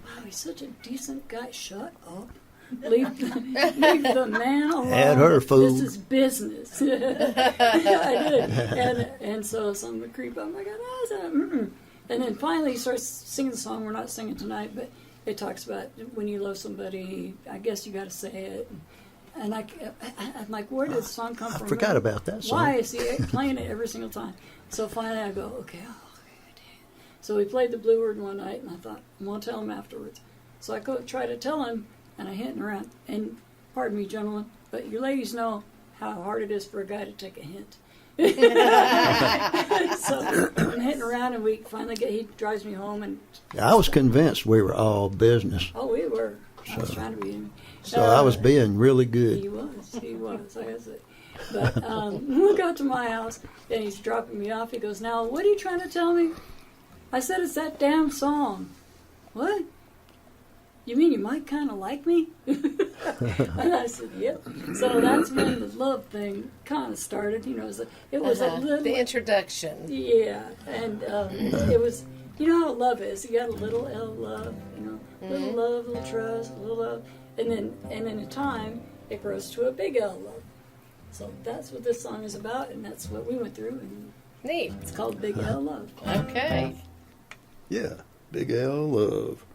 wow, he's such a decent guy. Shut up. Leave the man alone. Had her fooled. This is business. I did. And so something would creep up. I'm like, and then finally he starts singing the song. We're not singing tonight, but it talks about when you love somebody, I guess you got to say it. And I'm like, where did the song come from? I forgot about that song. Why is he playing it every single time? So finally I go, okay, dang. So we played the Blue Word one night, and I thought, I'm going to tell him afterwards. So I go try to tell him, and I hint around. And pardon me, gentlemen, but you ladies know how hard it is for a guy to take a hint. So I'm heading around, and we finally he drives me home, and I was convinced we were all business, we were. I was trying to be. so I was being really good. He was. I guess it. But we got to my house, and he's dropping me off. He goes, "Now, what are you trying to tell me?" I said, "It's that damn song." What? You mean you might kind of like me? And I said, "Yep." So that's when the love thing kind of started. You know, it was a little the introduction. Yeah, and it was. You know how love is. You got a little L love. You know, little love, little trust, little love, and then in time it grows to a big L love. So that's what this song is about, and that's what we went through. And Neat. it's called Big L Love. Okay. Yeah, Big L Love.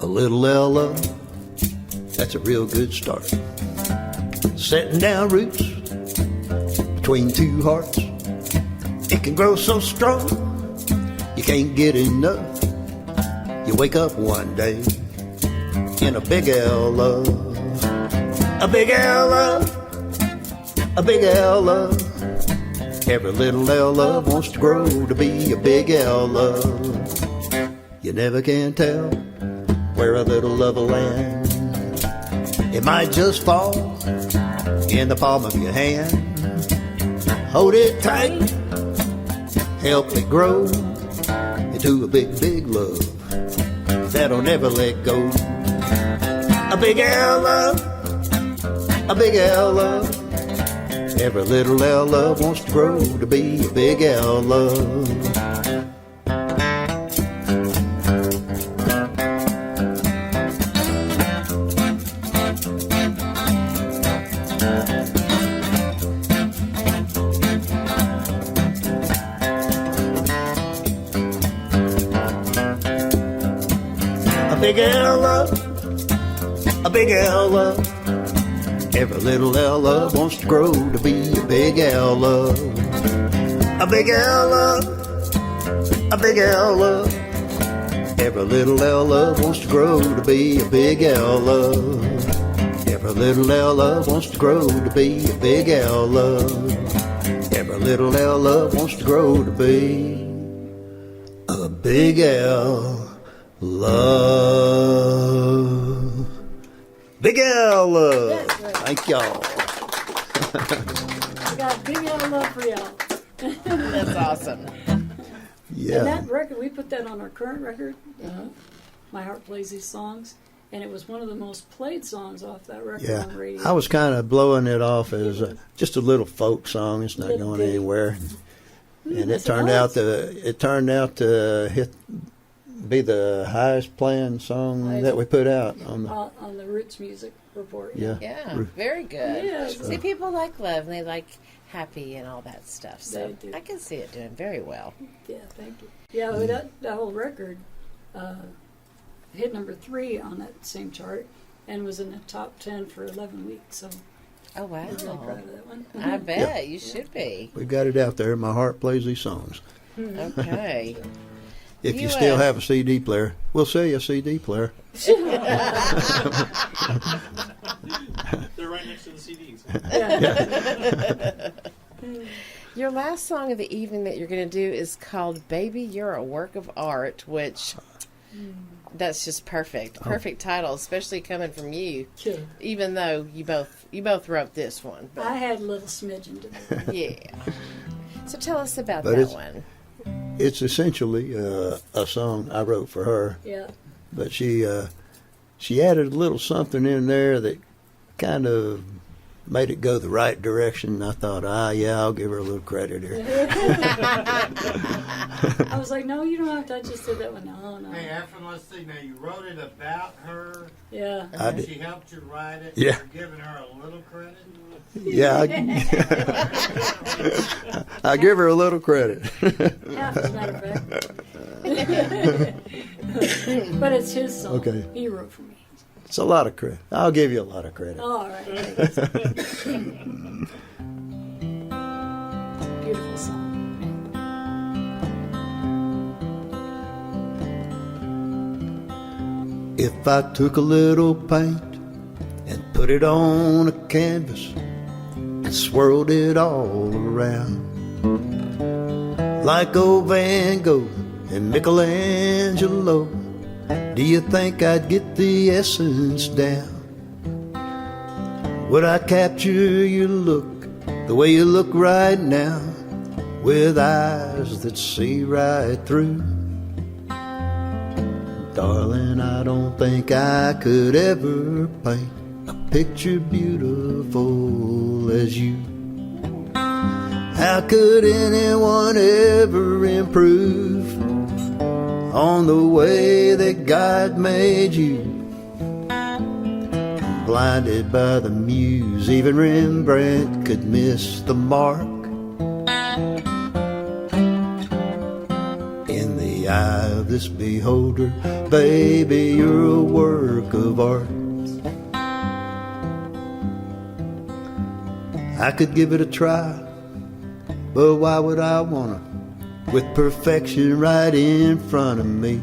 A little L love, that's a real good start. Setting down roots between two hearts. It can grow so strong, you can't get enough. You wake up one day in a big L love. A big L love, a big L love. Every little L love wants to grow to be a big L love. You never can tell where a little love will land. It might just fall in the palm of your hand. Hold it tight, help it grow into a big, big love that'll never let go. A big L love, a big L love. Every little L love wants to grow to be a big L love. A big L love, a big L love. Every little L love wants to grow to be a big L love. A big L love, a big L love. Every little L love wants to grow to be a big L love. Every little L love wants to grow to be a big L love. Every little L love wants to grow to be a big L love. Big L love. That's right. Thank y'all. I got Big L Love for y'all. That's awesome. Yeah. And that record, we put that on our current record. My Heart Plays These Songs. And it was one of the most played songs off that record on the radio. I was kind of blowing it off as just a little folk song. It's not Little going ditty. anywhere. And Yes, it turned out to be the highest playing song that we put out on the. On the Roots Music Report. Yeah. Yeah, very good. Yeah, See, people like love and they like happy and all that stuff. So They do. I can see it doing very well. Yeah, thank you. Yeah, that whole record hit number 3 on that same chart and was in the top 10 for 11 weeks. So Oh, wow. I'm really proud of that one. I bet you should be. We got it out there. My Heart Plays These Songs. Okay. If you You, still uh, have a CD player, we'll sell you a CD player. They're right next to the CDs. Your last song of the evening that you're going to do is called Baby, You're a Work of Art, which that's just perfect. Perfect title, especially coming from you. Sure. Even though you both wrote this one. I had a little smidgen to do. Yeah. So tell us about But that it's- one. It's essentially a song I wrote for her, Yeah. but she added a little something in there that kind of made it go the right direction. I thought, I'll give her a little credit here. I was like, no, you don't have to. I just did that one. No. Hey, Effron, let's see. Now, you wrote it about her. Yeah. I And did. she helped you write it. Yeah. You're giving her a little credit. Yeah, I give her a little credit. Half, as a matter of fact. But it's his song. Okay. He wrote for me. It's a lot of credit. I'll give you a lot of credit. All right. Beautiful song. If I took a little paint and put it on a canvas and swirled it all around, like old Van Gogh and Michelangelo, do you think I'd get the essence down? Would I capture your look the way you look right now, with eyes that see right through? Darling, I don't think I could ever paint a picture beautiful as you. How could anyone ever improve on the way that God made you? Blinded by the muse, even Rembrandt could miss the mark. In the eye of this beholder, baby, you're a work of art. I could give it a try, but why would I wanna, with perfection right in front of me?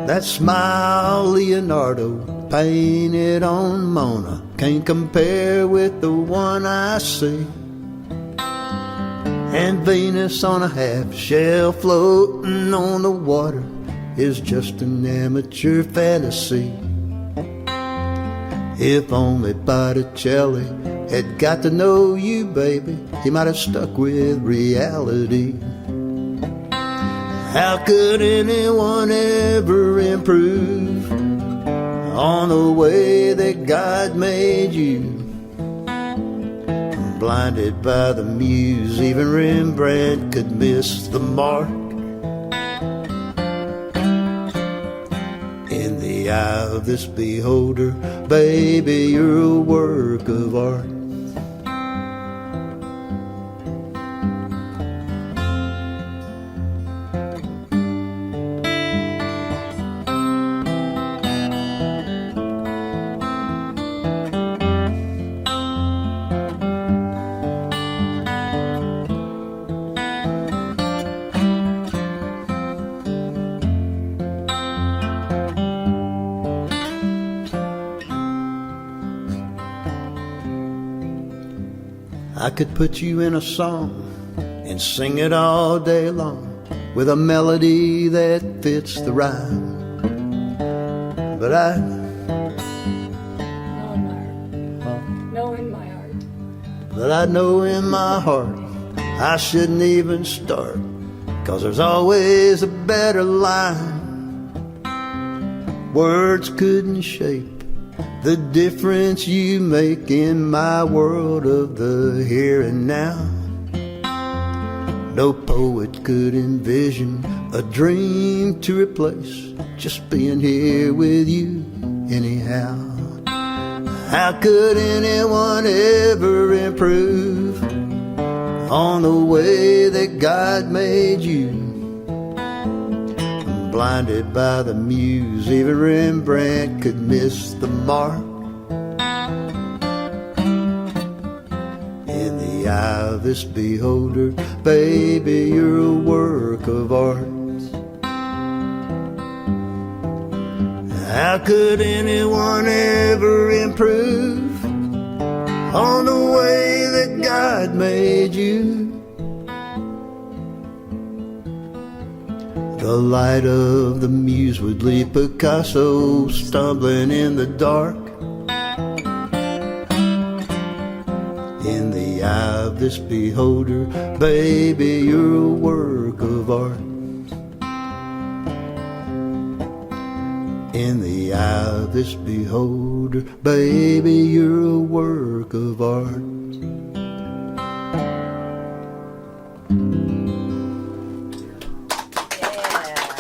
That smile Leonardo painted on Mona can't compare with the one I see. And Venus on a half shell floating on the water is just an amateur fantasy. If only Botticelli had got to know you, baby, he might have stuck with reality. How could anyone ever improve on the way that God made you? Blinded by the muse, even Rembrandt could miss the mark. In the eye of this beholder, baby, you're a work of art. I could put you in a song and sing it all day long with a melody that fits the rhyme. But Know in my heart. But I know in my heart I shouldn't even start, 'cause there's always a better line. Words couldn't shape the difference you make in my world of the here and now. No poet could envision a dream to replace just being here with you anyhow. How could anyone ever improve on the way that God made you? Blinded by the muse, even Rembrandt could miss the mark. In the eye of this beholder, baby, you're a work of art. How could anyone ever improve on the way that God made you? The light of the muse would leave Picasso stumbling in the dark. In the eye of this beholder, baby, you're a work of art. In the eye of this beholder, baby, you're a work of art.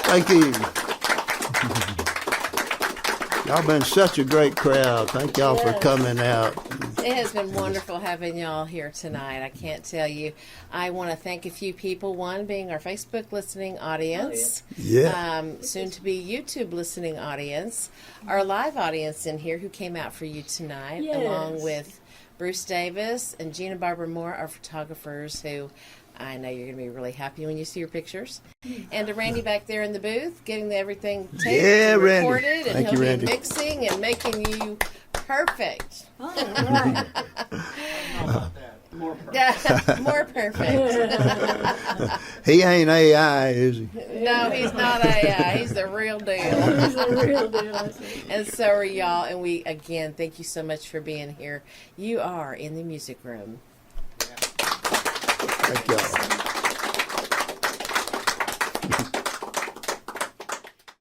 Thank you. Y'all been such a great crowd. Thank y'all for coming out. It has been wonderful having y'all here tonight. I can't tell you. I want to thank a few people. One being our Facebook listening audience. Soon to be YouTube listening audience. Our live audience in here who came out for you tonight, along with Bruce Davis and Gina Barbara Moore, our photographers, who I know you're going to be really happy when you see your pictures. And to Randy back there in the booth, getting everything taped and recorded, and Thank you, he'll Randy. be mixing and making you perfect. Oh, right. More perfect. More perfect. He ain't AI, is he? No, he's not AI. He's the real deal. He's a real deal, I see. And so are y'all. And we, again, thank you so much for being here. You are in the music room. Thank y'all.